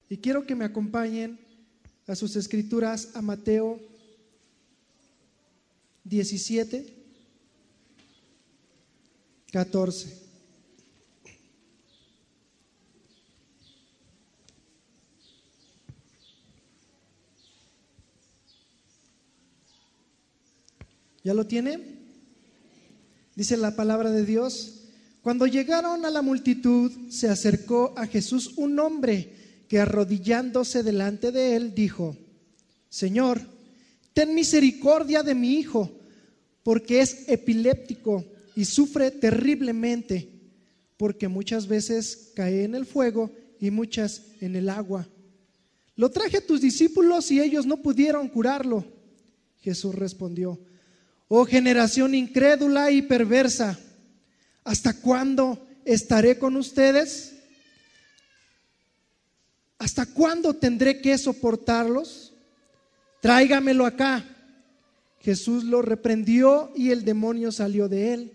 Y quiero que me acompañen a sus escrituras, a Mateo 17, 14. ¿Ya lo tiene? Dice la palabra de Dios: cuando llegaron a la multitud, se acercó a Jesús un hombre que, arrodillándose delante de él, dijo: Señor, ten misericordia de mi hijo, porque es epiléptico y sufre terriblemente, porque muchas veces cae en el fuego y muchas en el agua. Lo traje a tus discípulos y ellos no pudieron curarlo. Jesús respondió: Oh generación incrédula y perversa, ¿hasta cuándo estaré con ustedes? ¿Hasta cuándo tendré que soportarlos? Tráigamelo acá. Jesús lo reprendió y el demonio salió de él,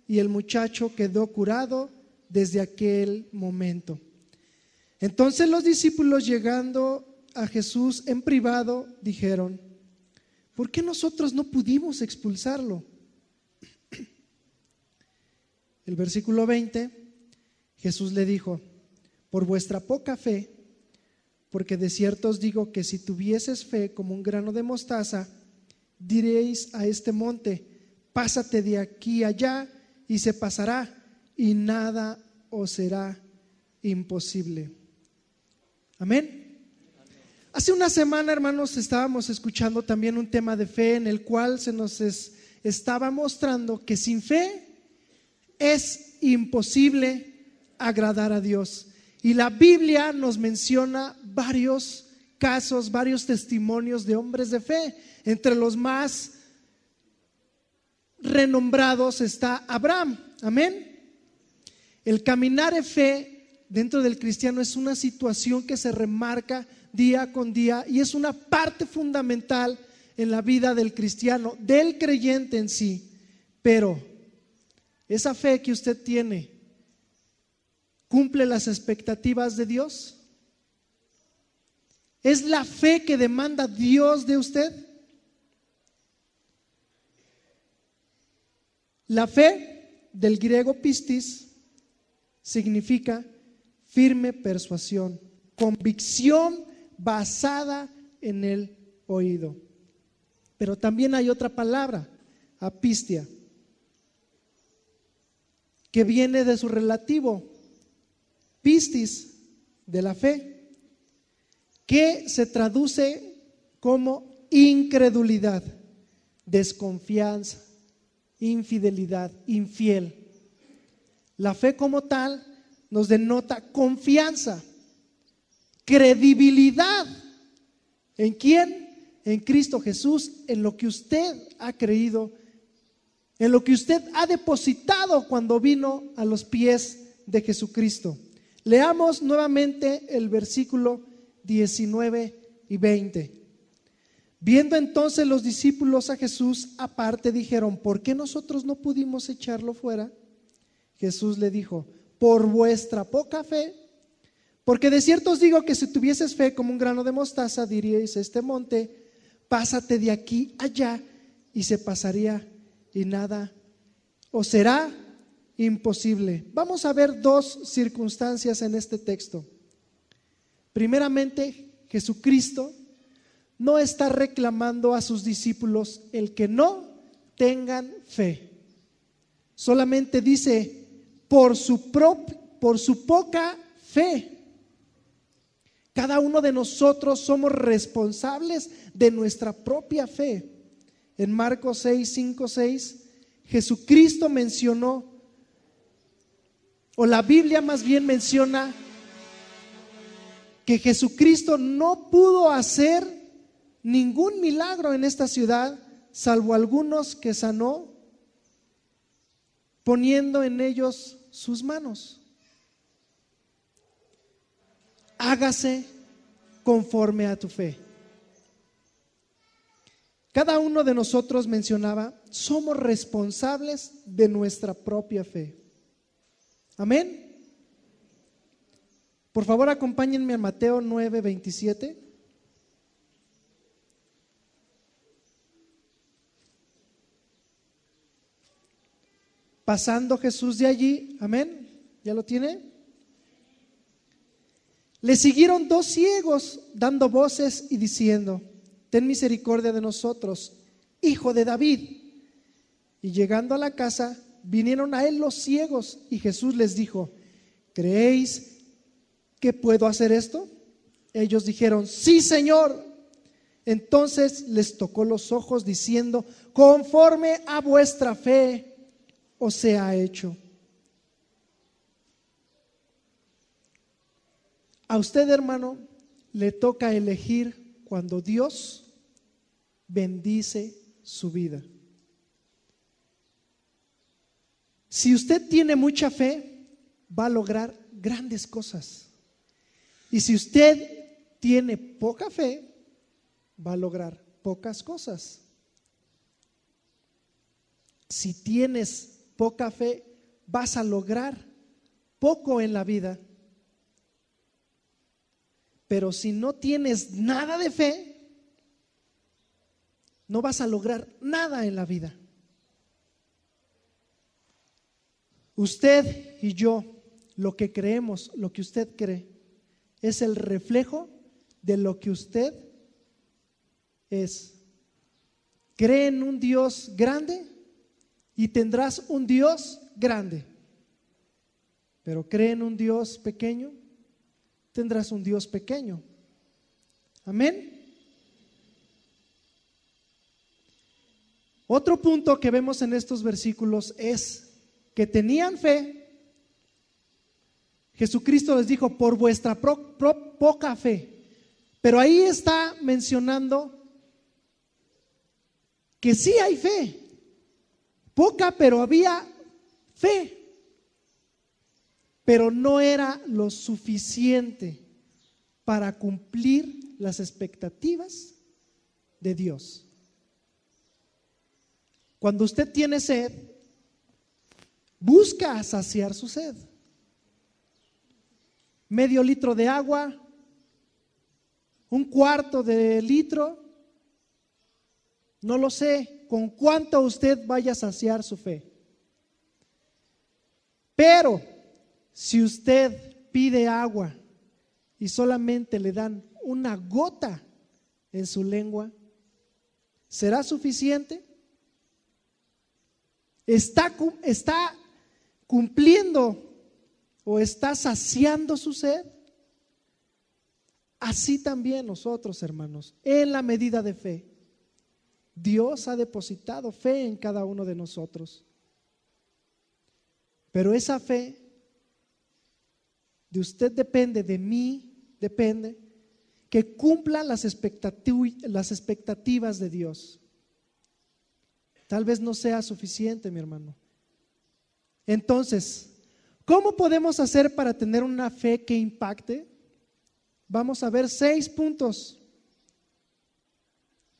y el muchacho quedó curado desde aquel momento. Entonces los discípulos, llegando a Jesús en privado, dijeron: ¿por qué nosotros no pudimos expulsarlo? El versículo 20, Jesús le dijo: por vuestra poca fe, porque de cierto os digo que si tuvieses fe como un grano de mostaza, diréis a este monte: pásate de aquí allá, y se pasará, y nada os será imposible. Amén. Hace una semana, hermanos, estábamos escuchando también un tema de fe en el cual se nos estaba mostrando que sin fe es imposible agradar a Dios. Y la Biblia nos menciona varios casos, varios testimonios de hombres de fe. Entre los más renombrados está Abraham. Amén. El caminar en fe dentro del cristiano es una situación que se remarca día con día y es una parte fundamental en la vida del cristiano, del creyente en sí. Pero esa fe que usted tiene, ¿cumple las expectativas de Dios? ¿Es la fe que demanda Dios de usted? La fe, del griego pistis, significa firme persuasión, convicción basada en el oído. Pero también hay otra palabra, apistia, que viene de su relativo pistis, de la fe, que se traduce como incredulidad, desconfianza, infidelidad, infiel. La fe como tal nos denota confianza, credibilidad. ¿En quién? En Cristo Jesús, en lo que usted ha creído, en lo que usted ha depositado cuando vino a los pies de Jesucristo. Leamos nuevamente el versículo 19 y 20. Viendo entonces los discípulos a Jesús aparte, dijeron: ¿por qué nosotros no pudimos echarlo fuera? Jesús le dijo: por vuestra poca fe. Porque de cierto os digo que si tuvieses fe como un grano de mostaza, diríais a este monte: pásate de aquí allá, y se pasaría, y nada os será imposible. Vamos a ver dos circunstancias en este texto. Primeramente, Jesucristo no está reclamando a sus discípulos el que no tengan fe. Solamente dice: por su poca fe. Cada uno de nosotros somos responsables de nuestra propia fe. En Marcos 6, 5, 6, Jesucristo mencionó, o la Biblia más bien menciona, que Jesucristo no pudo hacer ningún milagro en esta ciudad, salvo algunos que sanó poniendo en ellos sus manos. Hágase conforme a tu fe. Cada uno de nosotros, mencionaba, somos responsables de nuestra propia fe. Amén. Por favor, acompáñenme a Mateo 9:27. Pasando Jesús de allí, amén, ¿ya lo tiene? Le siguieron 2 ciegos dando voces y diciendo: ten misericordia de nosotros, Hijo de David. Y llegando a la casa, vinieron a él los ciegos, y Jesús les dijo: ¿creéis que puedo hacer esto? Ellos dijeron: sí, Señor. Entonces les tocó los ojos, diciendo: conforme a vuestra fe os sea hecho. A usted, hermano, le toca elegir cuando Dios bendice su vida. Si usted tiene mucha fe, va a lograr grandes cosas. Y si usted tiene poca fe, va a lograr pocas cosas. Si tienes poca fe, vas a lograr poco en la vida. Pero si no tienes nada de fe, no vas a lograr nada en la vida. Usted y yo, lo que creemos, lo que usted cree, es el reflejo de lo que usted es. Cree en un Dios grande y tendrás un Dios grande. Pero cree en un Dios pequeño, tendrás un Dios pequeño. Amén. Otro punto que vemos en estos versículos es que tenían fe. Jesucristo les dijo: por vuestra poca fe. Pero ahí está mencionando que sí hay fe. Poca, pero había fe. Pero no era lo suficiente para cumplir las expectativas de Dios. Cuando usted tiene sed, busca saciar su sed. Medio litro de agua, un cuarto de litro, no lo sé con cuánto usted vaya a saciar su fe. Pero si usted pide agua y solamente le dan una gota en su lengua, ¿será suficiente? ¿Está cumpliendo o está saciando su sed? Así también nosotros, hermanos, en la medida de fe, Dios ha depositado fe en cada uno de nosotros. Pero esa fe de usted depende, de mí depende, que cumpla las expectativas de Dios. Tal vez no sea suficiente, mi hermano. Entonces, ¿cómo podemos hacer para tener una fe que impacte? Vamos a ver 6 puntos.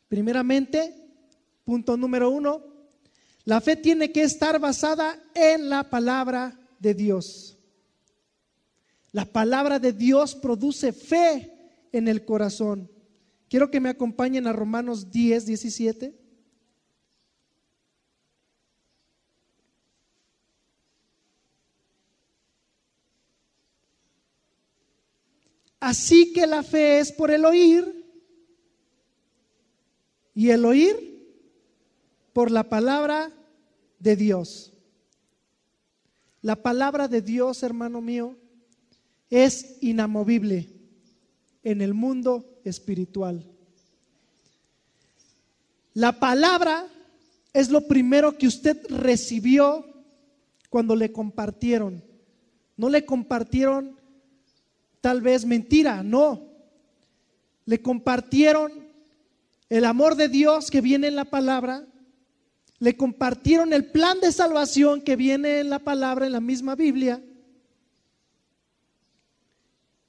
Primeramente, punto número 1, la fe tiene que estar basada en la palabra de Dios. La palabra de Dios produce fe en el corazón. Quiero que me acompañen a Romanos 10:17. Así que la fe es por el oír, y el oír por la palabra de Dios. La palabra de Dios, hermano mío, es inamovible en el mundo espiritual. La palabra es lo primero que usted recibió cuando le compartieron. No le compartieron tal vez mentira, no. Le compartieron el amor de Dios que viene en la palabra. Le compartieron el plan de salvación que viene en la palabra, en la misma Biblia.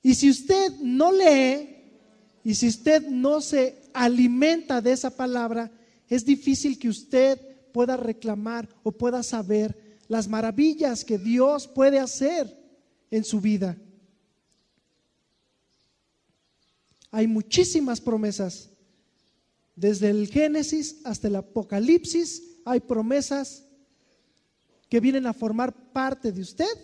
Y si usted no lee, y si usted no se alimenta de esa palabra, es difícil que usted pueda reclamar o pueda saber las maravillas que Dios puede hacer en su vida. hay muchísimas promesas. Desde el Génesis hasta el Apocalipsis hay promesas que vienen a formar parte de usted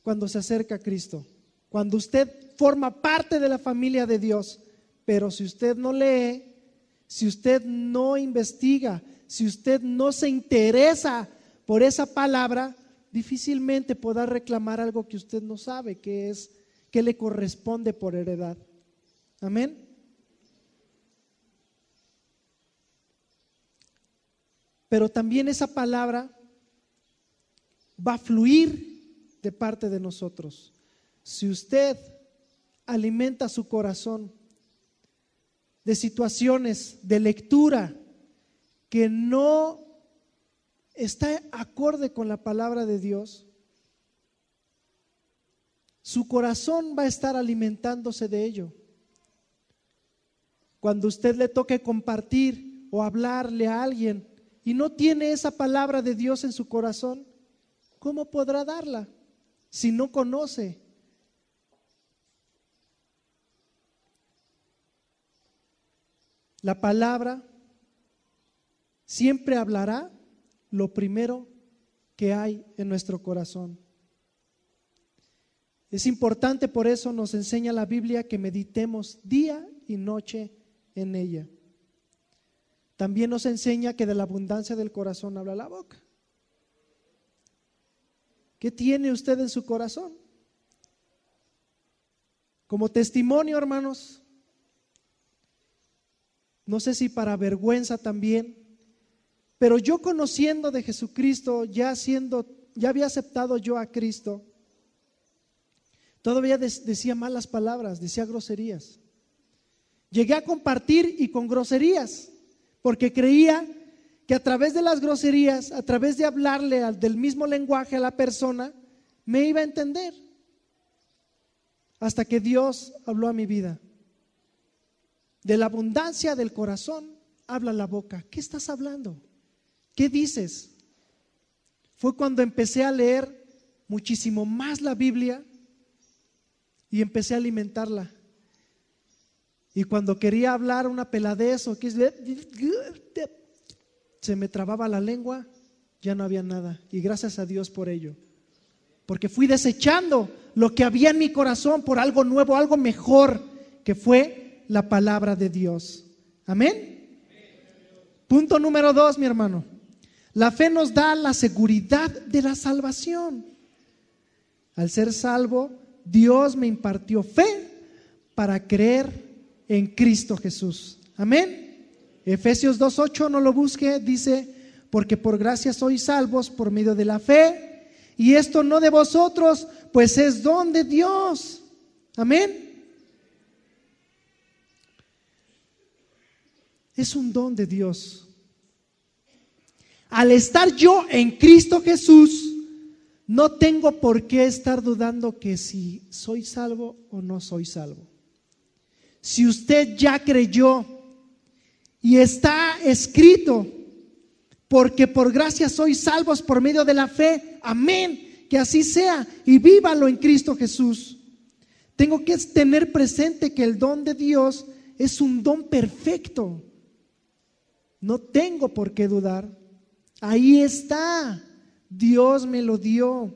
cuando se acerca a Cristo, cuando usted forma parte de la familia de Dios. Pero si usted no lee, si usted no investiga, si usted no se interesa por esa palabra, difícilmente podrá reclamar algo que usted no sabe que le corresponde por heredad. Amén. Pero también esa palabra va a fluir de parte de nosotros. Si usted alimenta su corazón de situaciones de lectura que no está acorde con la palabra de Dios, su corazón va a estar alimentándose de ello. Cuando usted le toque compartir o hablarle a alguien y no tiene esa palabra de Dios en su corazón, ¿cómo podrá darla si no conoce? La palabra siempre hablará lo primero que hay en nuestro corazón. Es importante, por eso nos enseña la Biblia que meditemos día y noche en ella. También nos enseña que de la abundancia del corazón habla la boca. ¿Qué tiene usted en su corazón? Como testimonio, hermanos, no sé si para vergüenza también, pero yo conociendo de Jesucristo, ya había aceptado yo a Cristo, todavía decía malas palabras, decía groserías. Llegué a compartir y con groserías, porque creía que a través de las groserías, a través de hablarle del mismo lenguaje a la persona, me iba a entender. Hasta que Dios habló a mi vida. De la abundancia del corazón habla la boca. ¿Qué estás hablando? ¿Qué dices? Fue cuando empecé a leer muchísimo más la Biblia y empecé a alimentarla. Y cuando quería hablar una peladez o que se me trababa la lengua, ya no había nada. Y gracias a Dios por ello. Porque fui desechando lo que había en mi corazón por algo nuevo, algo mejor, que fue la palabra de Dios. Amén. Punto número 2, mi hermano. La fe nos da la seguridad de la salvación. Al ser salvo, Dios me impartió fe para creer en Cristo Jesús. Amén. Efesios 2:8, no lo busque, dice: porque por gracia sois salvos por medio de la fe, y esto no de vosotros, pues es don de Dios. Amén. Es un don de Dios. Al estar yo en Cristo Jesús, no tengo por qué estar dudando que si soy salvo o no soy salvo. Si usted ya creyó y está escrito, porque por gracia sois salvos por medio de la fe, amén, que así sea, y vívalo en Cristo Jesús. Tengo que tener presente que el don de Dios es un don perfecto. No tengo por qué dudar. Ahí está, Dios me lo dio.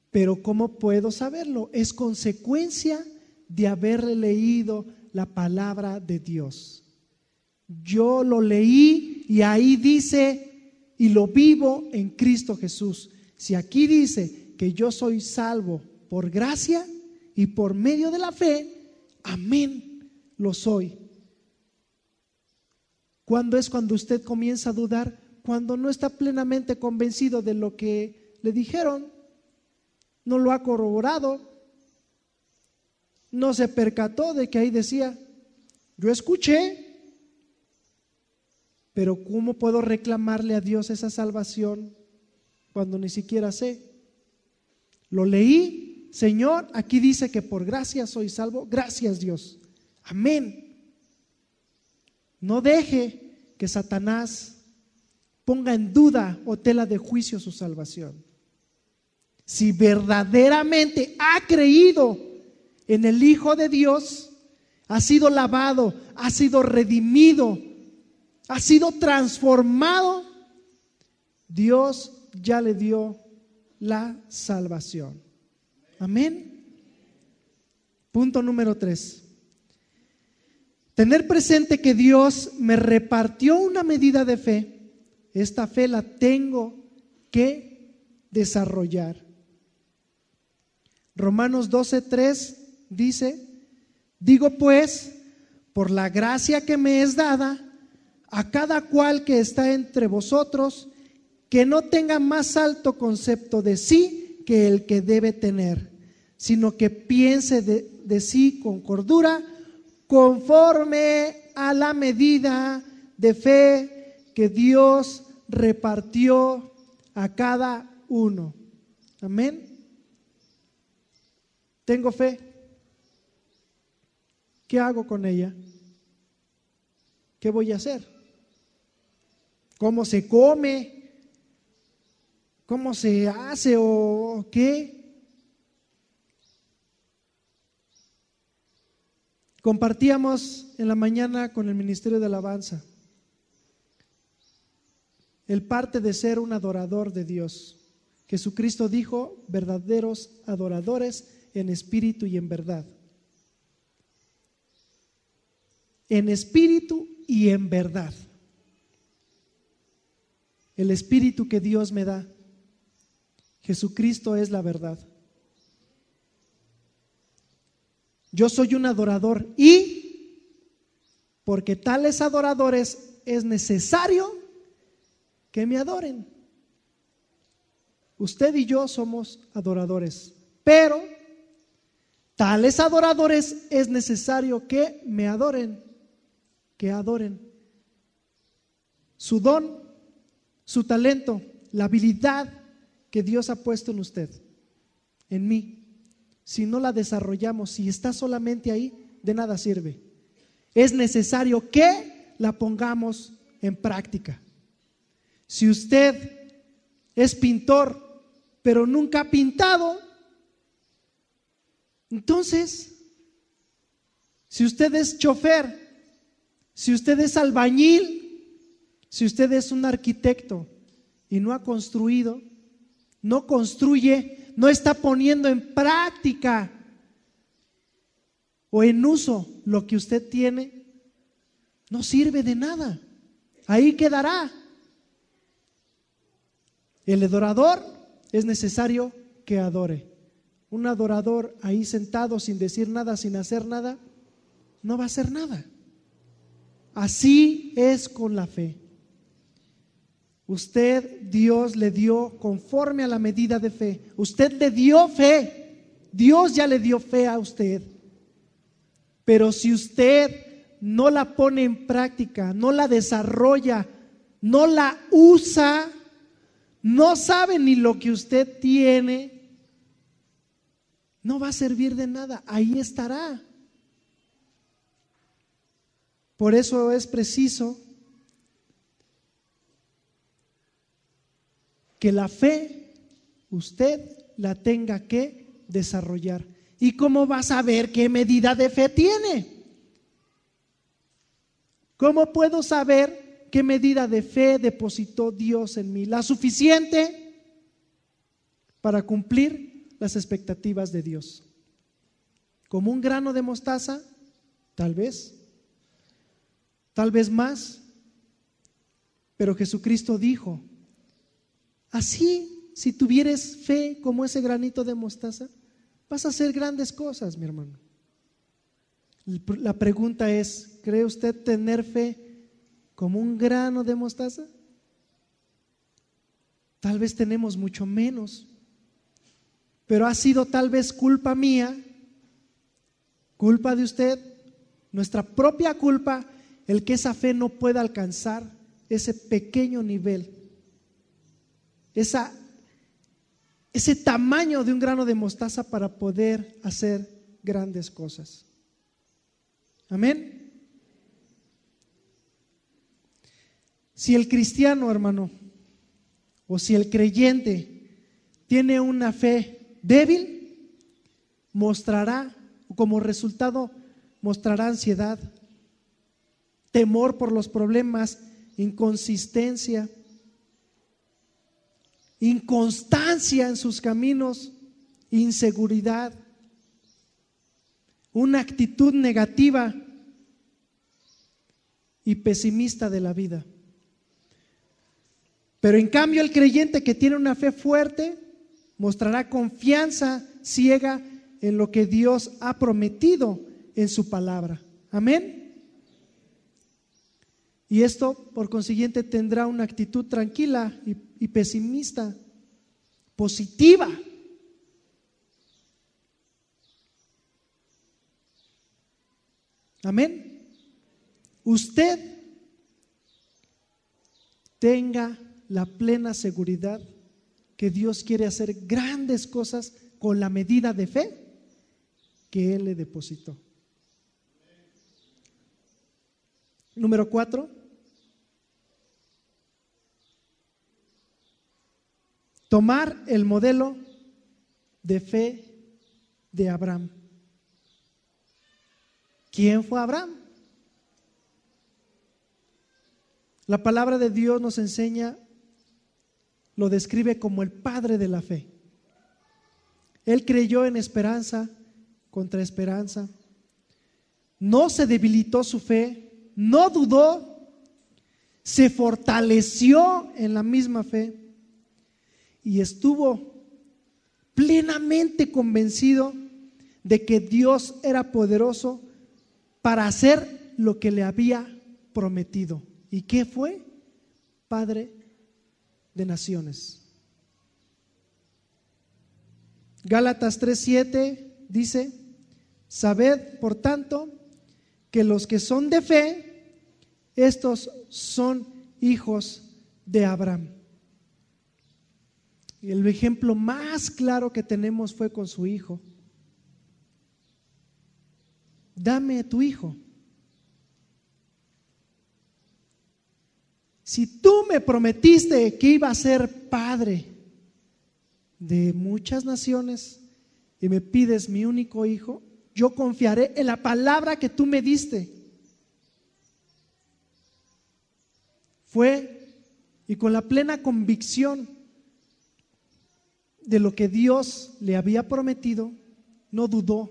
Pero ¿cómo puedo saberlo? Es consecuencia de haber leído la palabra de Dios. Yo lo leí y ahí dice, y lo vivo en Cristo Jesús. Si aquí dice que yo soy salvo por gracia y por medio de la fe, amén, lo soy. ¿Cuándo es cuando usted comienza a dudar? Cuando no está plenamente convencido de lo que le dijeron, no lo ha corroborado, no se percató de que ahí decía, yo escuché, pero ¿cómo puedo reclamarle a Dios esa salvación cuando ni siquiera sé? Lo leí, Señor, aquí dice que por gracia soy salvo, gracias Dios, amén. No deje que Satanás ponga en duda o tela de juicio su salvación. Si verdaderamente ha creído en el Hijo de Dios, ha sido lavado, ha sido redimido, ha sido transformado, Dios ya le dio la salvación. Amén. Punto número 3. Tener presente que Dios me repartió una medida de fe. Esta fe la tengo que desarrollar. Romanos 12:3 dice: digo pues, por la gracia que me es dada, a cada cual que está entre vosotros, que no tenga más alto concepto de sí que el que debe tener, sino que piense de sí con cordura, conforme a la medida de fe que Dios repartió a cada uno. Amén. Tengo fe. ¿Qué hago con ella? ¿Qué voy a hacer? ¿Cómo se come? ¿Cómo se hace o qué? Compartíamos en la mañana con el Ministerio de Alabanza el parte de ser un adorador de Dios. Jesucristo dijo: verdaderos adoradores en espíritu y en verdad. En espíritu y en verdad. El espíritu que Dios me da. Jesucristo es la verdad. Yo soy un adorador y porque tales adoradores es necesario que me adoren. Usted y yo somos adoradores, pero tales adoradores es necesario que me adoren, que adoren. Su don, su talento, la habilidad que Dios ha puesto en usted, en mí. Si no la desarrollamos, si está solamente ahí, de nada sirve. Es necesario que la pongamos en práctica. Si usted es pintor, pero nunca ha pintado, entonces, si usted es chofer, si usted es albañil, si usted es un arquitecto y no ha construido, no construye, no está poniendo en práctica o en uso lo que usted tiene, no sirve de nada. Ahí quedará. El adorador es necesario que adore. Un adorador ahí sentado sin decir nada, sin hacer nada, no va a hacer nada. Así es con la fe. Usted, Dios le dio conforme a la medida de fe. Usted le dio fe. Dios ya le dio fe a usted. Pero si usted no la pone en práctica, no la desarrolla, no la usa, no sabe ni lo que usted tiene, no va a servir de nada. Ahí estará. Por eso es preciso que la fe usted la tenga que desarrollar. ¿Y cómo va a saber qué medida de fe tiene? ¿Cómo puedo saber qué medida de fe depositó Dios en mí? ¿La suficiente para cumplir las expectativas de Dios? ¿Como un grano de mostaza? Tal vez más. Pero Jesucristo dijo: así, si tuvieres fe como ese granito de mostaza, vas a hacer grandes cosas, mi hermano. La pregunta es: ¿cree usted tener fe como un grano de mostaza? Tal vez tenemos mucho menos, pero ha sido tal vez culpa mía, culpa de usted, nuestra propia culpa, el que esa fe no pueda alcanzar ese pequeño nivel, ese tamaño de un grano de mostaza para poder hacer grandes cosas. Amén. Si el cristiano, hermano, o si el creyente tiene una fe débil, mostrará Como resultado mostrará ansiedad, temor por los problemas, inconsistencia, inconstancia en sus caminos, inseguridad, una actitud negativa y pesimista de la vida. Pero en cambio el creyente que tiene una fe fuerte mostrará confianza ciega en lo que Dios ha prometido en su palabra. Amén. Y esto, por consiguiente, tendrá una actitud tranquila y pesimista, positiva. Amén. Usted tenga la plena seguridad que Dios quiere hacer grandes cosas con la medida de fe que Él le depositó. Número 4. Tomar el modelo de fe de Abraham. ¿Quién fue Abraham? La palabra de Dios nos enseña, lo describe como el padre de la fe. Él creyó en esperanza contra esperanza. No se debilitó su fe, no dudó, se fortaleció en la misma fe y estuvo plenamente convencido de que Dios era poderoso para hacer lo que le había prometido. ¿Y qué fue? Padre de naciones. Gálatas 3:7 dice: sabed, por tanto, que los que son de fe, estos son hijos de Abraham. Y el ejemplo más claro que tenemos fue con su hijo. Dame tu hijo. Si tú me prometiste que iba a ser padre de muchas naciones y me pides mi único hijo, yo confiaré en la palabra que tú me diste. Fue y con la plena convicción de lo que Dios le había prometido, no dudó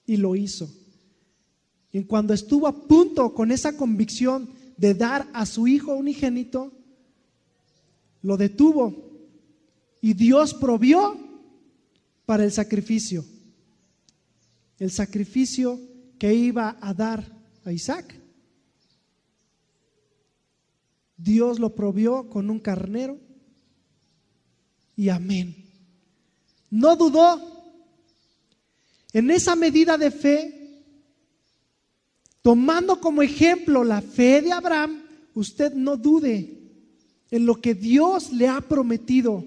y lo hizo. Y cuando estuvo a punto con esa convicción de dar a su hijo unigénito, lo detuvo y Dios provió para el sacrificio que iba a dar a Isaac. Dios lo provió con un carnero y amén. No dudó. En esa medida de fe, tomando como ejemplo la fe de Abraham, usted no dude en lo que Dios le ha prometido.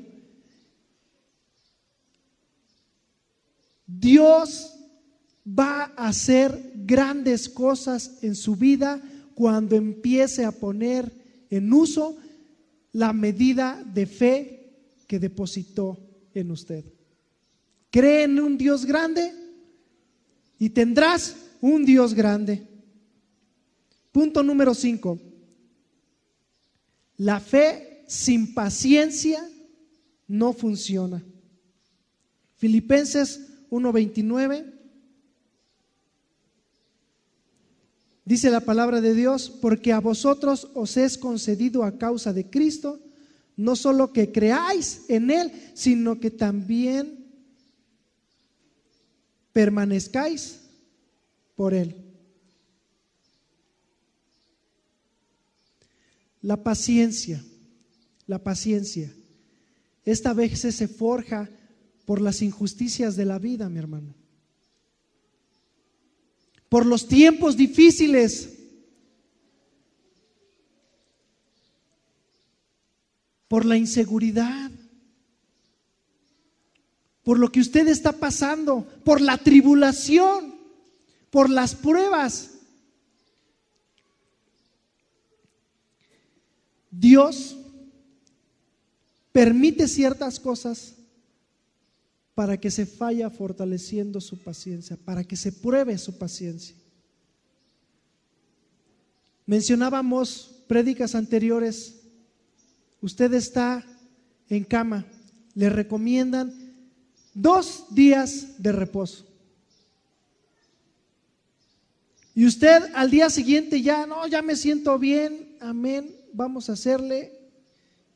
Dios va a hacer grandes cosas en su vida cuando empiece a poner en uso la medida de fe que depositó en usted. ¿Cree en un Dios grande? Y tendrás un Dios grande. Punto número 5. La fe sin paciencia no funciona. Filipenses 1:29 dice la palabra de Dios: porque a vosotros os es concedido a causa de Cristo, no solo que creáis en Él, sino que también permanezcáis por Él. La paciencia, esta vez se forja por las injusticias de la vida, mi hermano. Por los tiempos difíciles. Por la inseguridad. Por lo que usted está pasando, por la tribulación, por las pruebas. Dios permite ciertas cosas para que se vaya fortaleciendo su paciencia, para que se pruebe su paciencia. Mencionábamos prédicas anteriores, usted está en cama, le recomiendan 2 días de reposo. Y usted al día siguiente ya me siento bien, amén, vamos a hacerle,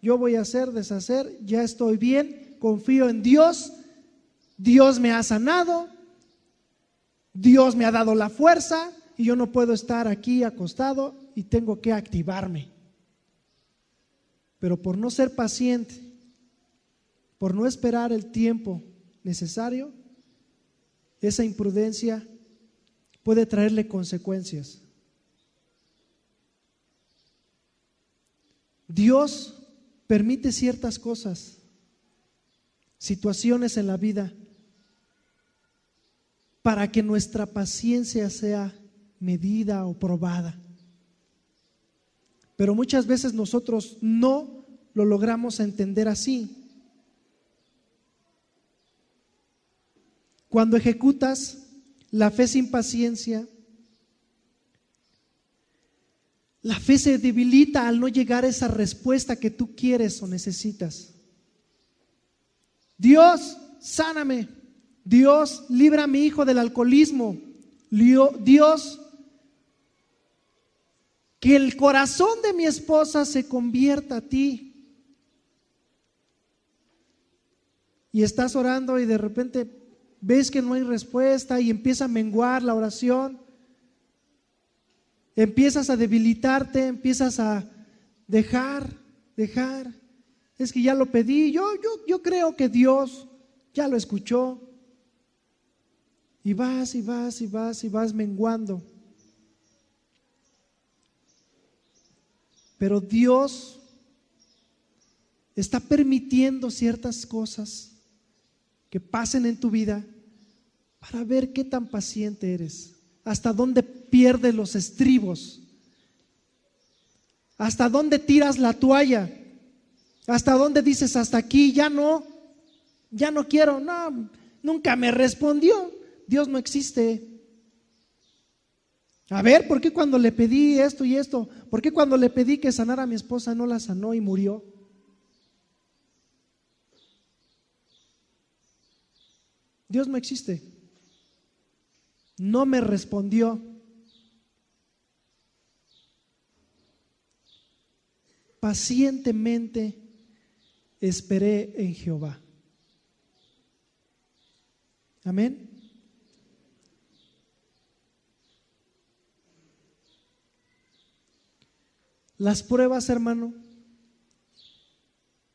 yo voy a hacer, deshacer, ya estoy bien, confío en Dios, Dios me ha sanado, Dios me ha dado la fuerza y yo no puedo estar aquí acostado y tengo que activarme. Pero por no ser paciente, por no esperar el tiempo necesario, esa imprudencia puede traerle consecuencias. Dios permite ciertas cosas, situaciones en la vida, para que nuestra paciencia sea medida o probada. Pero muchas veces nosotros no lo logramos entender así. Cuando ejecutas la fe sin paciencia, la fe se debilita al no llegar a esa respuesta que tú quieres o necesitas. Dios, sáname. Dios, libra a mi hijo del alcoholismo. Dios, que el corazón de mi esposa se convierta a ti. Y estás orando y de repente ves que no hay respuesta y empieza a menguar la oración. Empiezas a debilitarte, empiezas a dejar. Es que ya lo pedí, yo creo que Dios ya lo escuchó. Y vas menguando. Pero Dios está permitiendo ciertas cosas que pasen en tu vida para ver qué tan paciente eres, hasta dónde pierdes los estribos, hasta dónde tiras la toalla, hasta dónde dices hasta aquí, ya no quiero, nunca me respondió, Dios no existe. A ver, ¿por qué cuando le pedí esto y esto? ¿Por qué cuando le pedí que sanara a mi esposa no la sanó y murió? Dios no existe. No me respondió. Pacientemente esperé en Jehová. Amén. Las pruebas, hermano,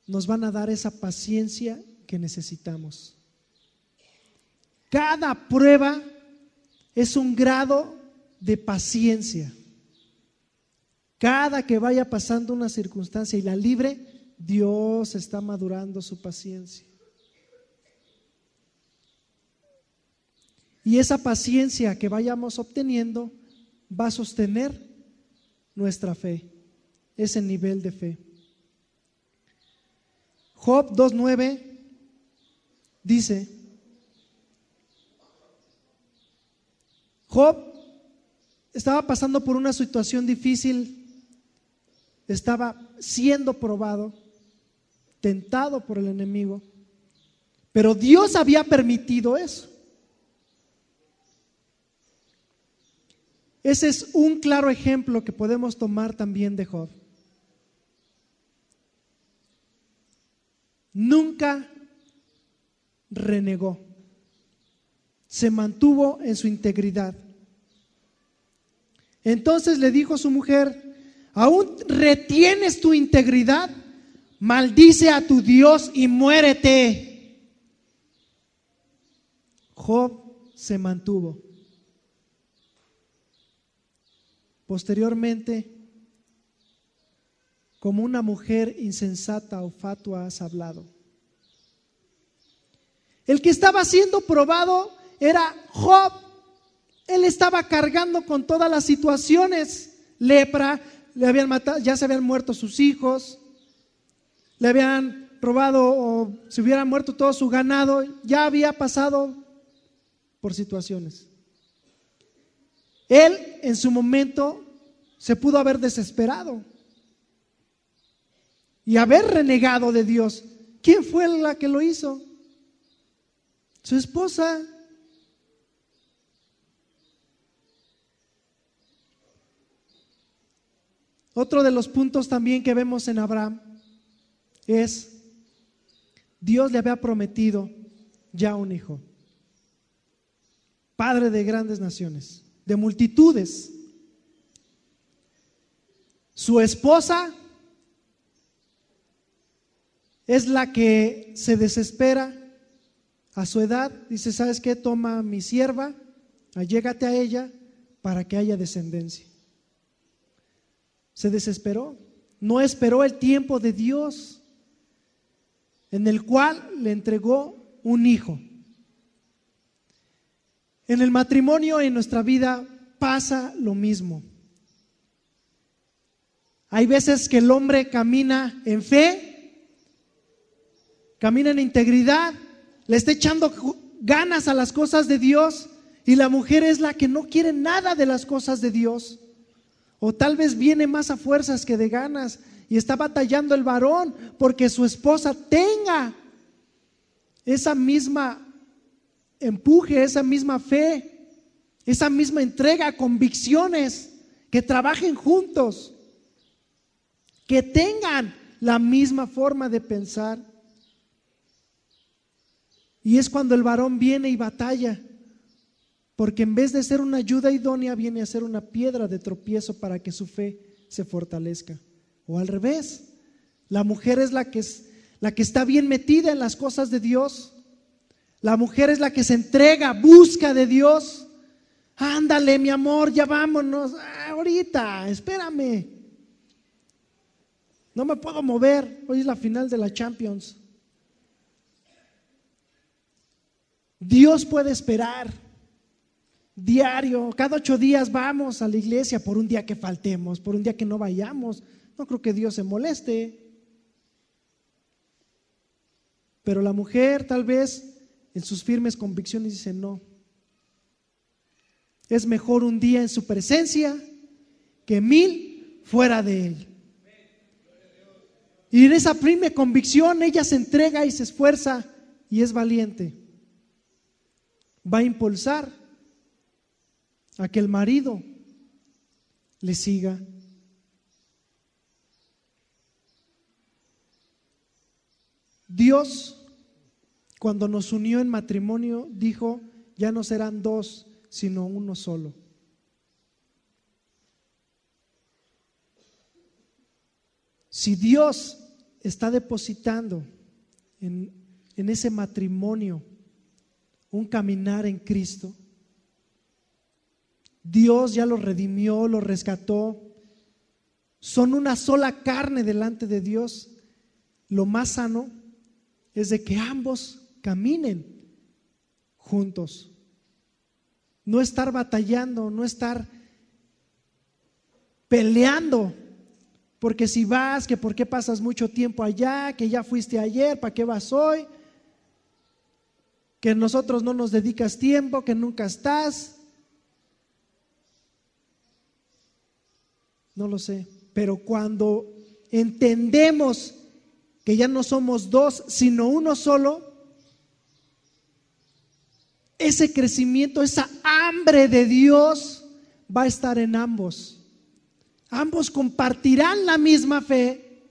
nos van a dar esa paciencia que necesitamos. Cada prueba es un grado de paciencia. Cada que vaya pasando una circunstancia y la libre, Dios está madurando su paciencia. Y esa paciencia que vayamos obteniendo va a sostener nuestra fe, ese nivel de fe. Job 2:9 dice: Job estaba pasando por una situación difícil, estaba siendo probado, tentado por el enemigo, pero Dios había permitido eso. Ese es un claro ejemplo que podemos tomar también de Job. Nunca renegó, se mantuvo en su integridad. Entonces le dijo a su mujer: ¿aún retienes tu integridad? Maldice a tu Dios y muérete. Job se mantuvo. Posteriormente, como una mujer insensata o fatua has hablado. El que estaba siendo probado era Job. Él estaba cargando con todas las situaciones: lepra, le habían matado, ya se habían muerto sus hijos, le habían robado o se hubiera muerto todo su ganado, ya había pasado por situaciones. Él en su momento se pudo haber desesperado y haber renegado de Dios. ¿Quién fue la que lo hizo? Su esposa. Otro de los puntos también que vemos en Abraham es, Dios le había prometido ya un hijo, padre de grandes naciones, de multitudes. Su esposa es la que se desespera a su edad, dice, ¿sabes qué? Toma mi sierva, allégate a ella para que haya descendencia. Se desesperó, no esperó el tiempo de Dios, en el cual le entregó un hijo. En el matrimonio, en nuestra vida, pasa lo mismo. Hay veces que el hombre camina en fe, camina en integridad, le está echando ganas a las cosas de Dios, y la mujer es la que no quiere nada de las cosas de Dios. O tal vez viene más a fuerzas que de ganas y está batallando el varón porque su esposa tenga esa misma empuje, esa misma fe, esa misma entrega, convicciones, que trabajen juntos, que tengan la misma forma de pensar. Y es cuando el varón viene y batalla, porque en vez de ser una ayuda idónea, viene a ser una piedra de tropiezo para que su fe se fortalezca. O al revés, la mujer es la que está bien metida en las cosas de Dios. La mujer es la que se entrega, busca de Dios. Ándale, mi amor, ya vámonos. Ahorita, espérame. No me puedo mover. Hoy es la final de la Champions. Dios puede esperar. Diario, cada 8 días vamos a la iglesia, por un día que faltemos, por un día que no vayamos. No creo que Dios se moleste. Pero la mujer tal vez en sus firmes convicciones dice no. Es mejor un día en su presencia que 1000 fuera de él. Y en esa firme convicción ella se entrega y se esfuerza y es valiente. Va a impulsar a que el marido le siga. Dios, cuando nos unió en matrimonio, dijo, ya no serán 2, sino uno solo. Si Dios está depositando en ese matrimonio un caminar en Cristo, Dios ya los redimió, los rescató, son una sola carne delante de Dios. Lo más sano es de que ambos caminen juntos, no estar batallando, no estar peleando, porque si vas, que por qué pasas mucho tiempo allá, que ya fuiste ayer, ¿para qué vas hoy? Que nosotros no nos dedicas tiempo, que nunca estás. No lo sé, pero cuando entendemos que ya no somos 2, sino uno solo, ese crecimiento, esa hambre de Dios va a estar en ambos. Ambos compartirán la misma fe.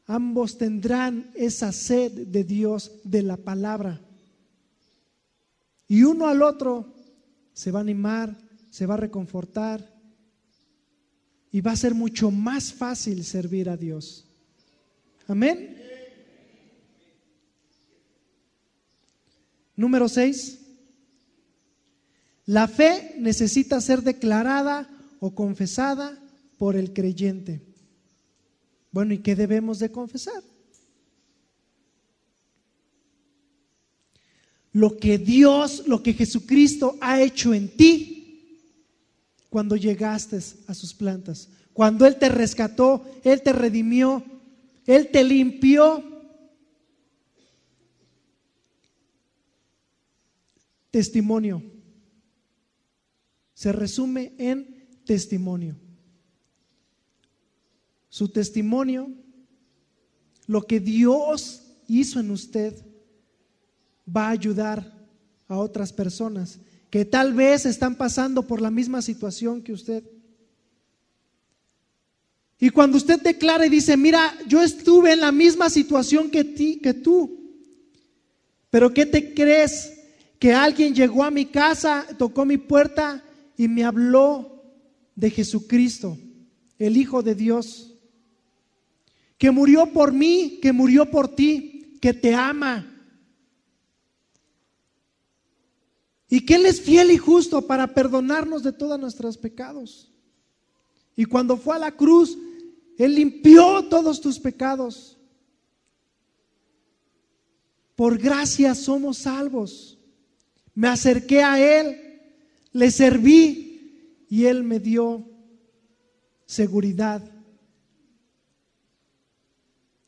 Ambos tendrán esa sed de Dios, de la palabra. Y uno al otro se va a animar, se va a reconfortar. Y va a ser mucho más fácil servir a Dios. Amén. Número 6. La fe necesita ser declarada o confesada por el creyente. Bueno, ¿y qué debemos de confesar? Lo que Dios, lo que Jesucristo ha hecho en ti cuando llegaste a sus plantas, cuando Él te rescató, Él te redimió, Él te limpió. Testimonio. Se resume en testimonio. Su testimonio, lo que Dios hizo en usted, va a ayudar a otras personas que tal vez están pasando por la misma situación que usted. Y cuando usted declara y dice: mira, yo estuve en la misma situación que tú, pero ¿qué te crees? Que alguien llegó a mi casa, tocó mi puerta y me habló de Jesucristo, el Hijo de Dios, que murió por mí, que murió por ti, que te ama, y que Él es fiel y justo para perdonarnos de todos nuestros pecados. Y cuando fue a la cruz, Él limpió todos tus pecados. Por gracia somos salvos. Me acerqué a Él, le serví y Él me dio seguridad.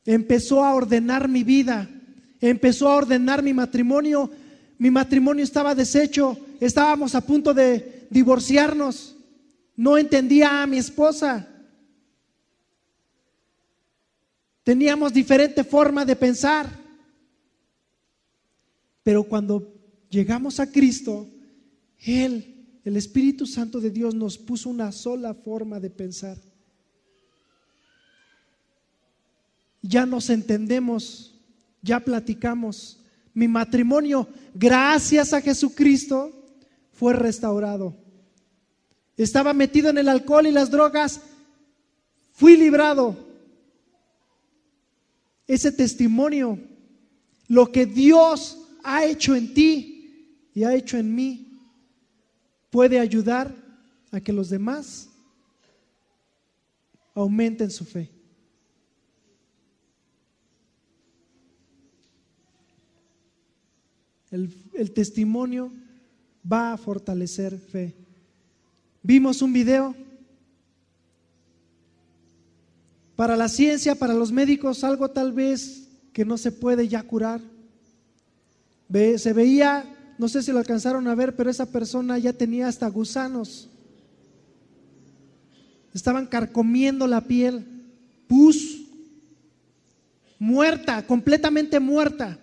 Empezó a ordenar mi vida, empezó a ordenar mi matrimonio. Mi matrimonio estaba deshecho, estábamos a punto de divorciarnos. No entendía a mi esposa. Teníamos diferente forma de pensar. Pero cuando llegamos a Cristo, Él, el Espíritu Santo de Dios, nos puso una sola forma de pensar. Ya nos entendemos, ya platicamos. Mi matrimonio, gracias a Jesucristo, fue restaurado. Estaba metido en el alcohol y las drogas, fui librado. Ese testimonio, lo que Dios ha hecho en ti y ha hecho en mí, puede ayudar a que los demás aumenten su fe. El testimonio va a fortalecer fe. Vimos un video. Para la ciencia, para los médicos, algo tal vez que no se puede ya curar. Se veía, no sé si lo alcanzaron a ver, pero esa persona ya tenía hasta gusanos. Estaban carcomiendo la piel. Pus. Muerta, completamente muerta.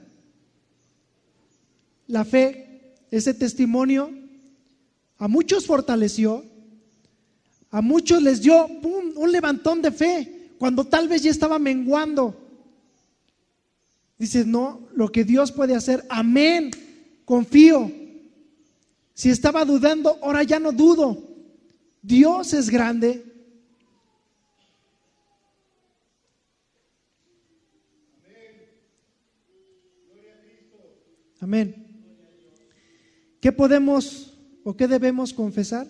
La fe, ese testimonio, a muchos fortaleció, a muchos les dio un levantón de fe, cuando tal vez ya estaba menguando. Dices: no, lo que Dios puede hacer, amén, confío. Si estaba dudando, ahora ya no dudo. Dios es grande. Amén. ¿Qué podemos o qué debemos confesar?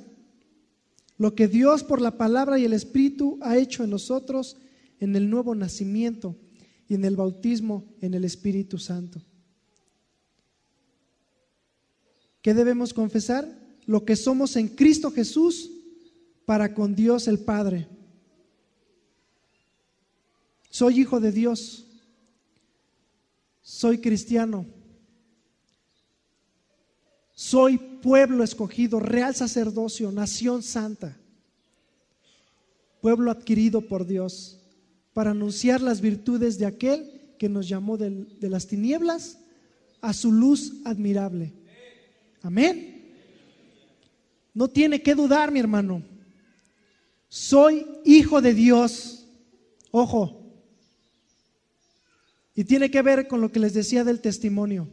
Lo que Dios por la palabra y el Espíritu ha hecho en nosotros en el nuevo nacimiento y en el bautismo en el Espíritu Santo. ¿Qué debemos confesar? Lo que somos en Cristo Jesús para con Dios el Padre. Soy hijo de Dios. Soy cristiano. Soy pueblo escogido, real sacerdocio, nación santa, pueblo adquirido por Dios, para anunciar las virtudes de aquel que nos llamó de las tinieblas a su luz admirable. Amén. No tiene que dudar, mi hermano. Soy hijo de Dios. Ojo. Y tiene que ver con lo que les decía del testimonio.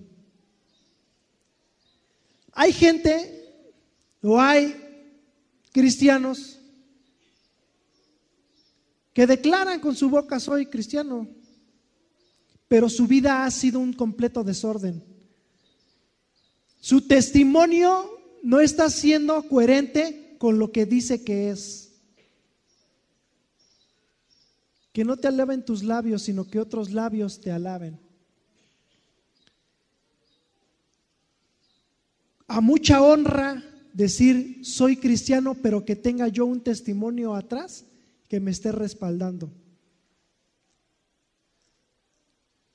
Hay gente o hay cristianos que declaran con su boca: soy cristiano, pero su vida ha sido un completo desorden. Su testimonio no está siendo coherente con lo que dice que es. Que no te alaben tus labios, sino que otros labios te alaben. A mucha honra decir soy cristiano, pero que tenga yo un testimonio atrás que me esté respaldando.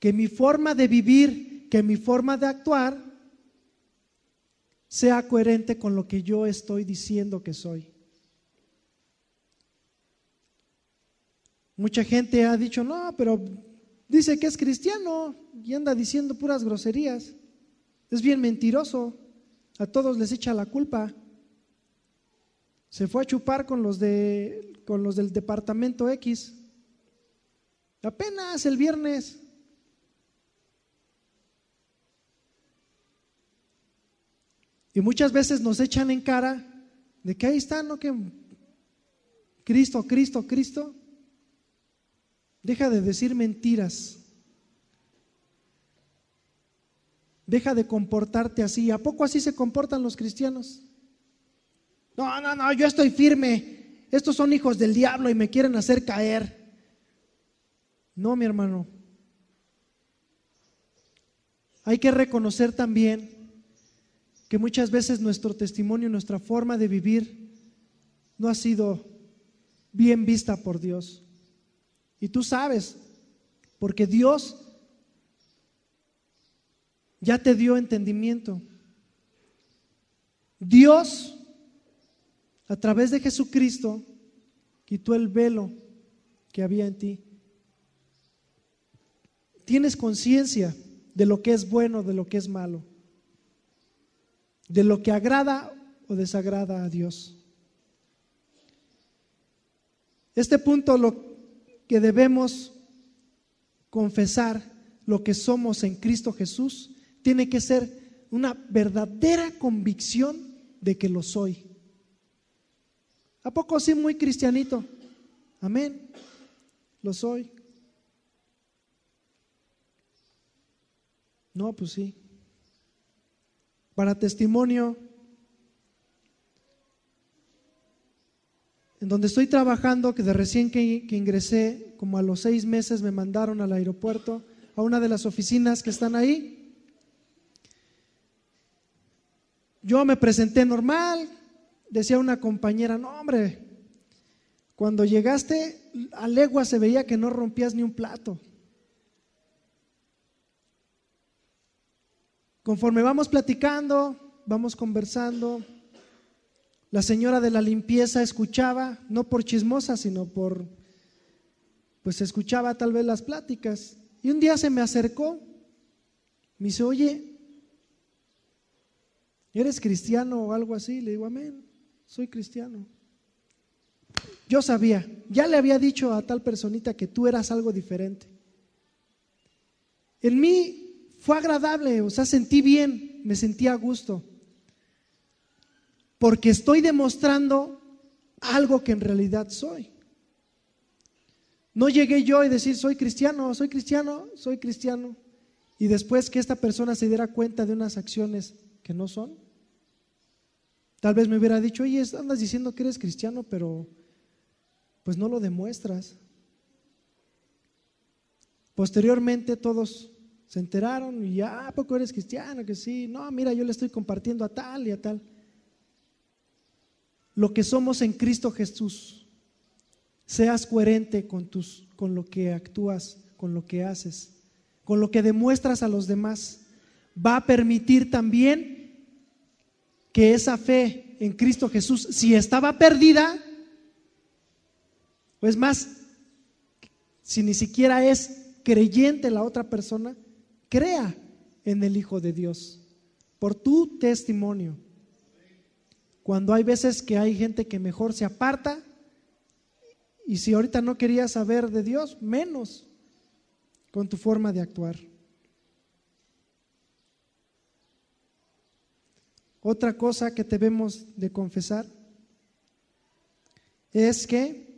que mi forma de vivir, que mi forma de actuar sea coherente con lo que yo estoy diciendo que soy. Mucha gente ha dicho, no, pero dice que es cristiano y anda diciendo puras groserías. Es bien mentiroso, a todos les echa la culpa. Se fue a chupar con los del departamento X. Apenas el viernes. Y muchas veces nos echan en cara de que ahí está, ¿no? Que Cristo, Cristo, Cristo. Deja de decir mentiras. Deja de comportarte así. ¿A poco así se comportan los cristianos? No, yo estoy firme. Estos son hijos del diablo y me quieren hacer caer. No, mi hermano. Hay que reconocer también que muchas veces nuestro testimonio, nuestra forma de vivir no ha sido bien vista por Dios. Y tú sabes, porque Dios ya te dio entendimiento. Dios, a través de Jesucristo, quitó el velo que había en ti. Tienes conciencia de lo que es bueno, de lo que es malo, de lo que agrada o desagrada a Dios. Este punto, lo que debemos confesar, lo que somos en Cristo Jesús, tiene que ser una verdadera convicción de que lo soy. ¿A poco sí muy cristianito? Amén, lo soy. No, pues sí. Para testimonio, en donde estoy trabajando, que de recién que ingresé, como a los 6 meses me mandaron al aeropuerto, a una de las oficinas que están ahí. Yo me presenté normal, decía una compañera, no hombre, cuando llegaste a legua se veía que no rompías ni un plato. Conforme vamos platicando, vamos conversando, la señora de la limpieza escuchaba, no por chismosa, sino pues escuchaba tal vez las pláticas. Y un día se me acercó, me dice, oye, ¿eres cristiano o algo así? Le digo, amén, soy cristiano. Yo sabía, ya le había dicho a tal personita que tú eras algo diferente. En mí fue agradable, o sea, sentí bien, me sentí a gusto, porque estoy demostrando algo que en realidad soy. No llegué yo y decir soy cristiano, soy cristiano, soy cristiano, y después que esta persona se diera cuenta de unas acciones que no son. Tal vez me hubiera dicho, oye, andas diciendo que eres cristiano, pero pues no lo demuestras. Posteriormente todos se enteraron y ya, ¿a poco eres cristiano? Que sí, no, mira, yo le estoy compartiendo a tal y a tal. Lo que somos en Cristo Jesús, seas coherente con lo que actúas, con lo que haces, con lo que demuestras a los demás, va a permitir también que esa fe en Cristo Jesús, si estaba perdida, o es más, si ni siquiera es creyente la otra persona, crea en el Hijo de Dios por tu testimonio. Cuando hay veces que hay gente que mejor se aparta, y si ahorita no querías saber de Dios, menos con tu forma de actuar. Otra cosa que debemos de confesar es que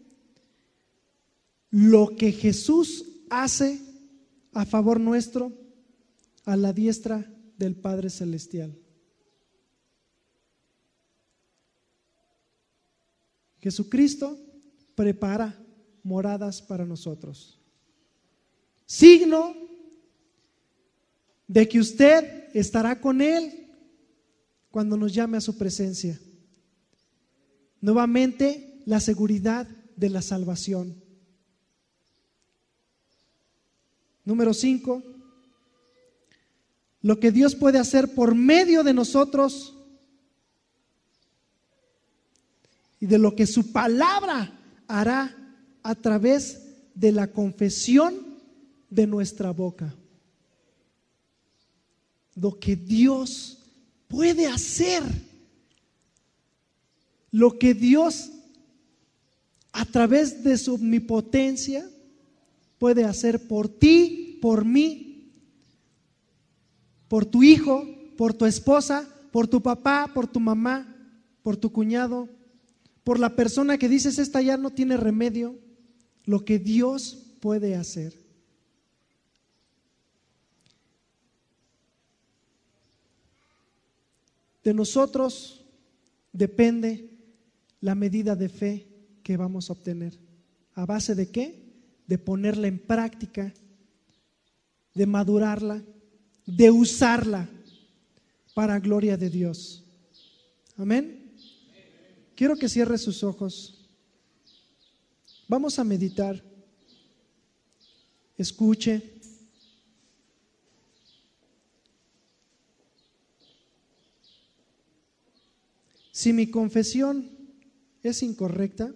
lo que Jesús hace a favor nuestro, a la diestra del Padre Celestial. Jesucristo prepara moradas para nosotros. Signo de que usted estará con Él cuando nos llame a su presencia. Nuevamente, la seguridad de la salvación. Número 5. lo que Dios puede hacer por medio de nosotros y de lo que su palabra hará a través de la confesión de nuestra boca. Lo que Dios puede hacer, lo que Dios a través de su omnipotencia puede hacer por ti, por mí, por tu hijo, por tu esposa, por tu papá, por tu mamá, por tu cuñado, por la persona que dices esta ya no tiene remedio. Lo que Dios puede hacer. De nosotros depende la medida de fe que vamos a obtener. ¿A base de qué? De ponerla en práctica, de madurarla, de usarla para gloria de Dios. Amén. Quiero que cierre sus ojos. Vamos a meditar. Escuche. Si mi confesión es incorrecta,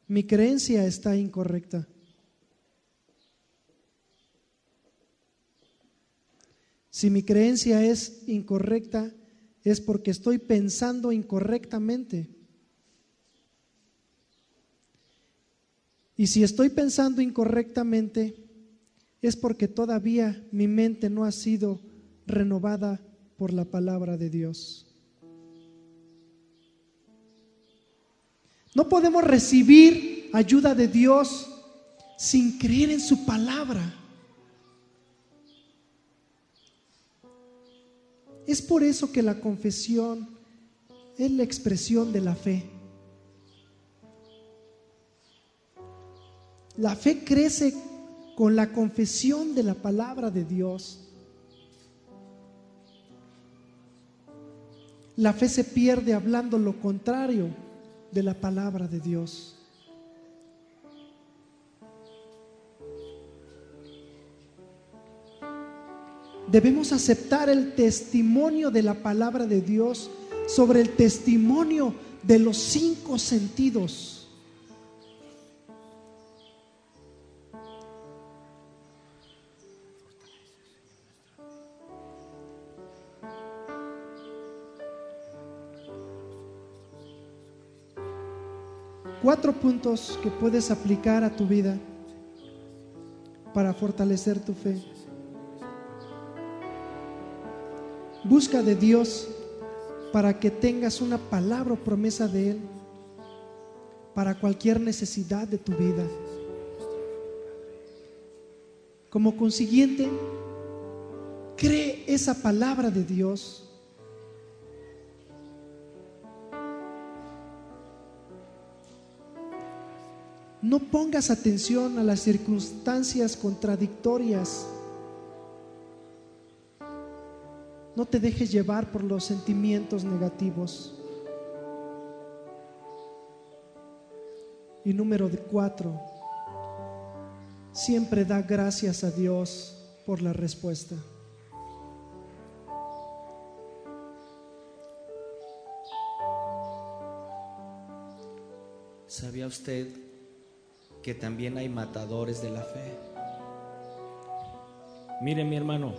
mi creencia está incorrecta. Si mi creencia es incorrecta, es porque estoy pensando incorrectamente. Y si estoy pensando incorrectamente, es porque todavía mi mente no ha sido renovada por la palabra de Dios. No podemos recibir ayuda de Dios sin creer en su palabra. Es por eso que la confesión es la expresión de la fe. La fe crece con la confesión de la palabra de Dios. La fe se pierde hablando lo contrario de la palabra de Dios. Debemos aceptar el testimonio de la palabra de Dios sobre el testimonio de los 5 sentidos. Cuatro puntos que puedes aplicar a tu vida para fortalecer tu fe. Busca de Dios para que tengas una palabra o promesa de Él para cualquier necesidad de tu vida. Como consiguiente, cree esa palabra de Dios. No pongas atención a las circunstancias contradictorias. No te dejes llevar por los sentimientos negativos. Y número 4, siempre da gracias a Dios por la respuesta. ¿Sabía usted que también hay matadores de la fe? Mire, mi hermano,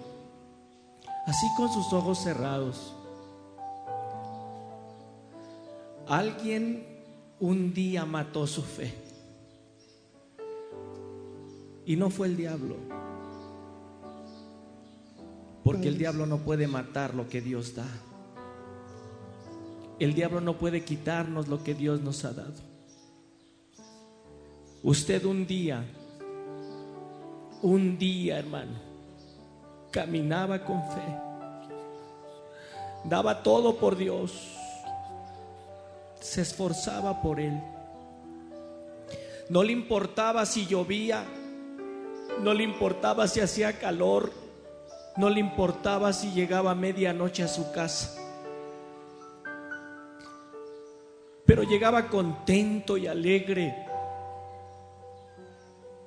así con sus ojos cerrados, alguien un día mató su fe, y no fue el diablo, porque el diablo no puede matar lo que Dios da. El diablo no puede quitarnos lo que Dios nos ha dado. Usted un día, hermano, caminaba con fe, daba todo por Dios, se esforzaba por Él. No le importaba si llovía, no le importaba si hacía calor, no le importaba si llegaba a medianoche a su casa, pero llegaba contento y alegre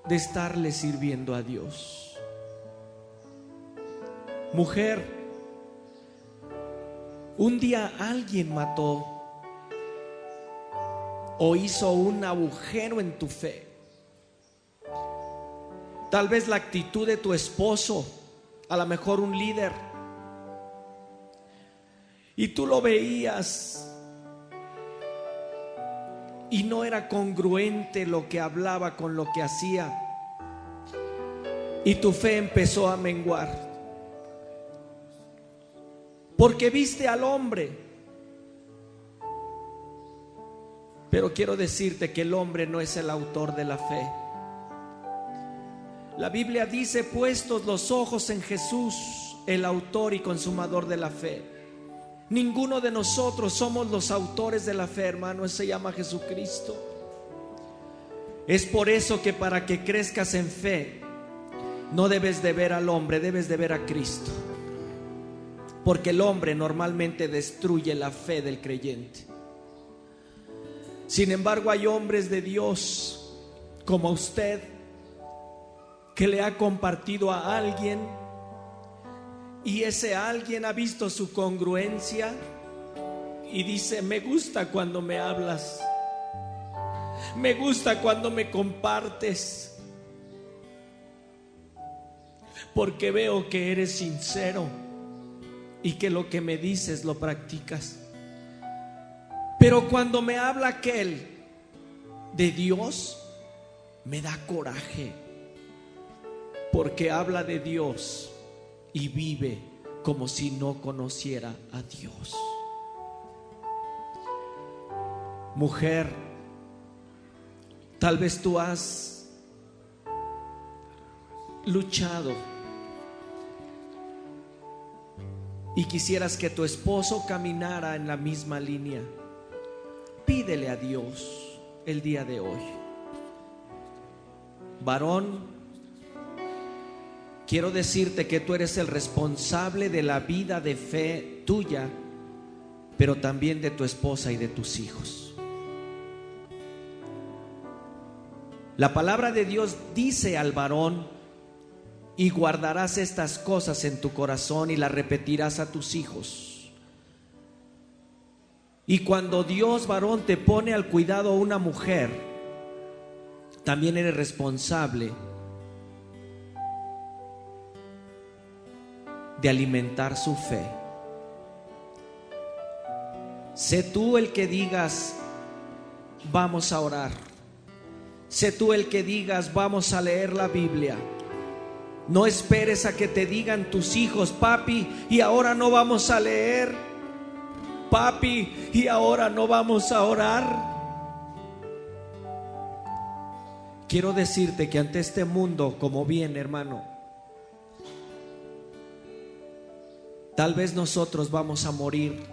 de estarle sirviendo a Dios. Mujer, un día alguien mató o hizo un agujero en tu fe. Tal vez la actitud de tu esposo, a lo mejor un líder, y tú lo veías y no era congruente lo que hablaba con lo que hacía, y tu fe empezó a menguar porque viste al hombre. Pero quiero decirte que el hombre no es el autor de la fe. La Biblia dice: puestos los ojos en Jesús, el autor y consumador de la fe. Ninguno de nosotros somos los autores de la fe, hermano. Se llama Jesucristo. Es por eso que para que crezcas en fe, no debes de ver al hombre, debes de ver a Cristo. Porque el hombre normalmente destruye la fe del creyente. Sin embargo, hay hombres de Dios como usted, que le ha compartido a alguien, y ese alguien ha visto su congruencia y dice: me gusta cuando me hablas, me gusta cuando me compartes, porque veo que eres sincero y que lo que me dices lo practicas. Pero cuando me habla aquel de Dios, me da coraje, porque habla de Dios y vive como si no conociera a Dios. Mujer, tal vez tú has luchado y quisieras que tu esposo caminara en la misma línea. Pídele a Dios el día de hoy. Varón, quiero decirte que tú eres el responsable de la vida de fe tuya, pero también de tu esposa y de tus hijos. La palabra de Dios dice al varón: y guardarás estas cosas en tu corazón y las repetirás a tus hijos. Y cuando Dios, varón, te pone al cuidado a una mujer, también eres responsable de alimentar su fe. Sé tú el que digas: vamos a orar. Sé tú el que digas: vamos a leer la Biblia. No esperes a que te digan tus hijos: papi, y ahora no vamos a leer. Papi, y ahora no vamos a orar. Quiero decirte que ante este mundo, como viene, hermano, tal vez nosotros vamos a morir,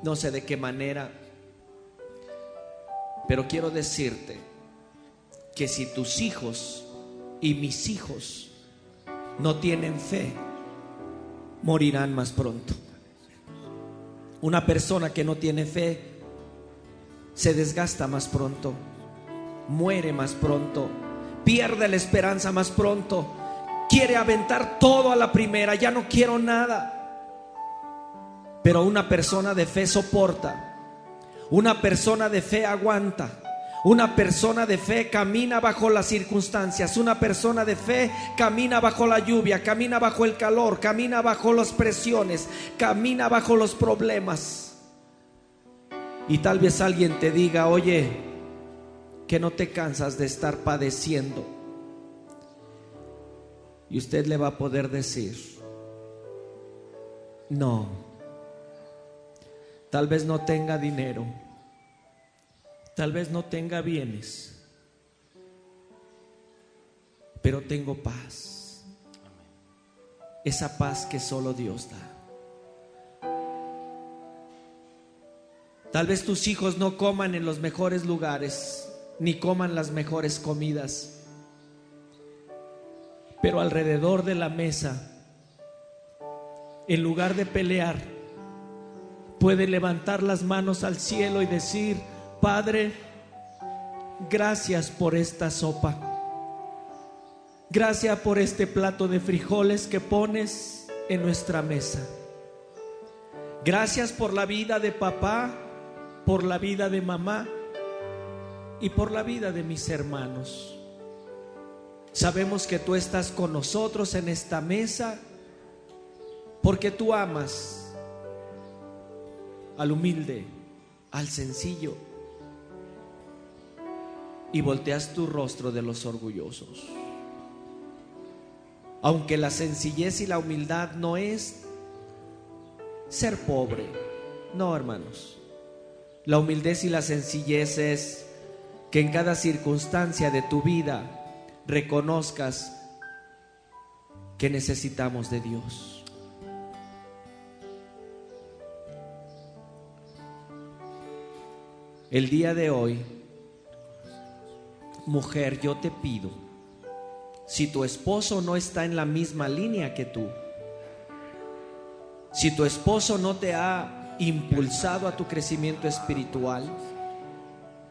no sé de qué manera, pero quiero decirte que si tus hijos y mis hijos no tienen fe, morirán más pronto. Una persona que no tiene fe se desgasta más pronto, muere más pronto, pierde la esperanza más pronto, quiere aventar todo a la primera, ya no quiero nada. Pero una persona de fe soporta, una persona de fe aguanta, una persona de fe camina bajo las circunstancias, una persona de fe camina bajo la lluvia, camina bajo el calor, camina bajo las presiones, camina bajo los problemas. Y tal vez alguien te diga: oye, que no te cansas de estar padeciendo. Y usted le va a poder decir: no, tal vez no tenga dinero, tal vez no tenga bienes, pero tengo paz. Esa paz que solo Dios da. Tal vez tus hijos no coman en los mejores lugares, ni coman las mejores comidas, pero alrededor de la mesa, en lugar de pelear, puede levantar las manos al cielo y decir: Padre, gracias por esta sopa. Gracias por este plato de frijoles que pones en nuestra mesa. Gracias por la vida de papá, por la vida de mamá y por la vida de mis hermanos. Sabemos que tú estás con nosotros en esta mesa porque tú amas al humilde, al sencillo, y volteas tu rostro de los orgullosos. Aunque la sencillez y la humildad no es ser pobre, no, hermanos. La humildad y la sencillez es que en cada circunstancia de tu vida reconozcas que necesitamos de Dios. El día de hoy, mujer, yo te pido, si tu esposo no está en la misma línea que tú, si tu esposo no te ha impulsado a tu crecimiento espiritual,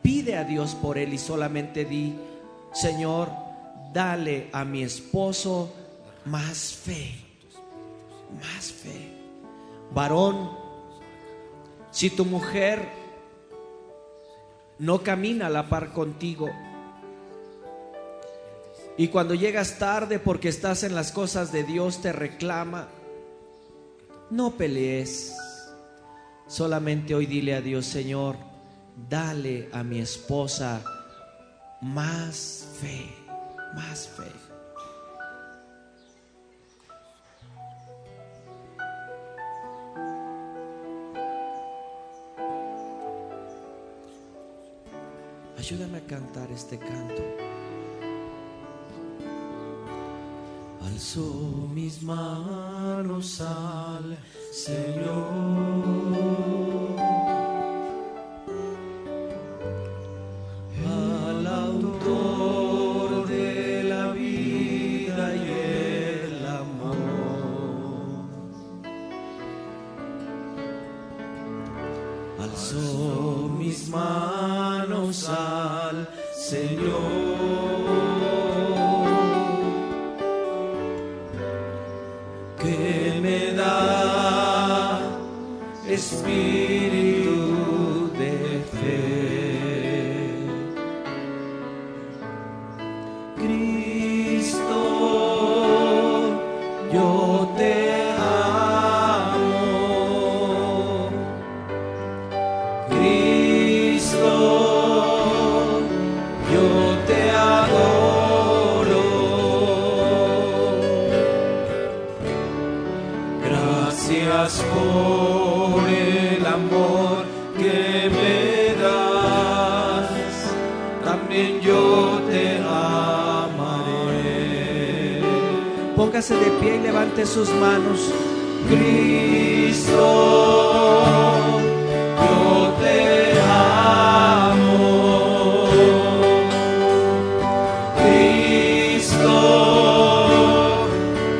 pide a Dios por él y solamente di: Señor, dale a mi esposo más fe, más fe. Varón, si tu mujer no camina a la par contigo y cuando llegas tarde porque estás en las cosas de Dios te reclama, no pelees. Solamente hoy dile a Dios: Señor, dale a mi esposa más fe, más fe. Ayúdame a cantar este canto. Alzo mis manos al Señor, al autor de la vida y el amor. Alzo mis manos al Señor, que me da espíritu de fe. Cristo, yo te amo. Cristo, yo te adoro. Gracias por el amor que me das, también yo te amaré. Póngase de pie y levante sus manos. Cristo, yo te amo. Cristo,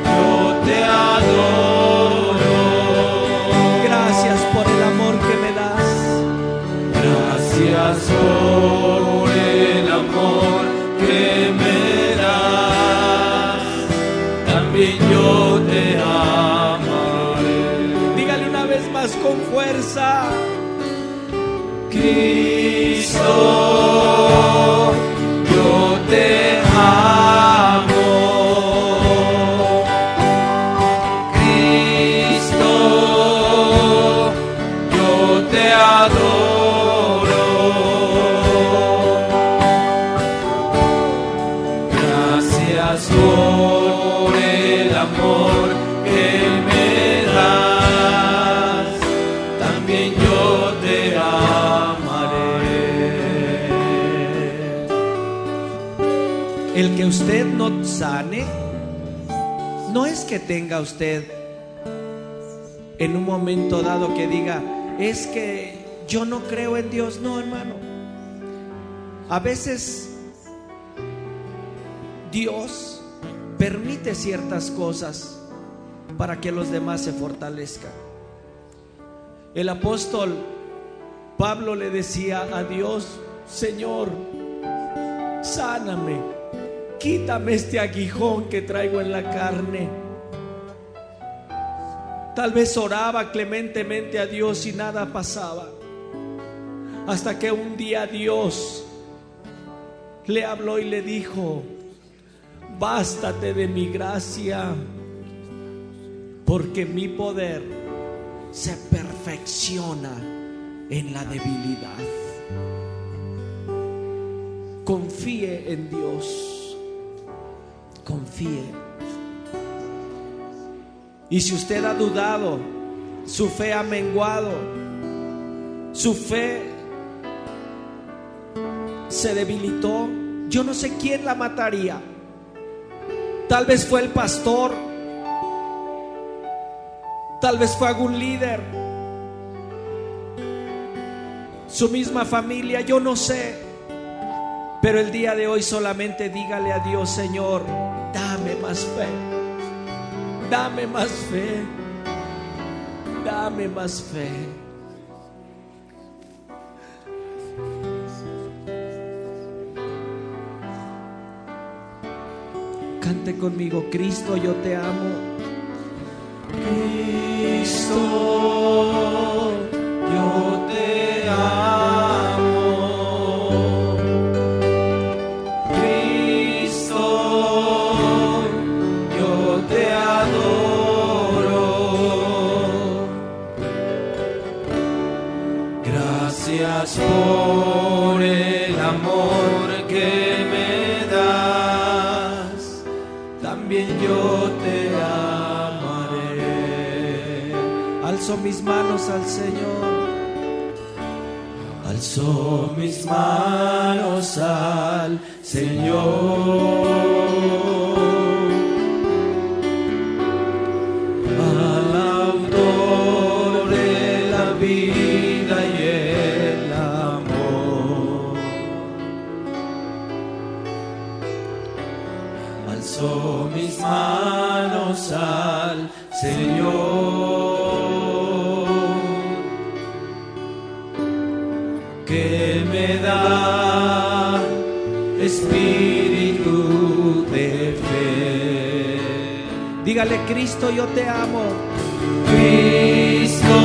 yo te adoro. Gracias por el amor que me das. Gracias por el amor que me das, también yo te amaré. Dígale una vez más con fuerza. Cristo, yo te amo. Cristo, yo te adoro. Gracias por el amor que me das, también yo te amaré. El que usted no sane, no es que tenga usted en un momento dado que diga: es que yo no creo en Dios. No, hermano. A veces Dios permite ciertas cosas para que los demás se fortalezcan. El apóstol Pablo le decía a Dios: Señor, sáname, quítame este aguijón que traigo en la carne. Tal vez oraba clementemente a Dios y nada pasaba, hasta que un día Dios le habló y le dijo: bástate de mi gracia, porque mi poder se perfecciona en la debilidad. Confíe en Dios, confíe. Y si usted ha dudado, su fe ha menguado, su fe se debilitó, yo no sé quién la mataría. Tal vez fue el pastor, tal vez fue algún líder, su misma familia, yo no sé. Pero el día de hoy solamente dígale a Dios: Señor, dame más fe, dame más fe, dame más fe. Cante conmigo: Cristo, yo te amo. Cristo, yo te amo. Cristo, yo te adoro. Gracias por el amor que me das. También yo te amaré. Alzo mis manos al Señor. Alzo mis manos al Señor. Al autor de la vida y el amor. Alzo mis manos al Señor, que me da espíritu de fe. Dígale: Cristo, yo te amo. Cristo,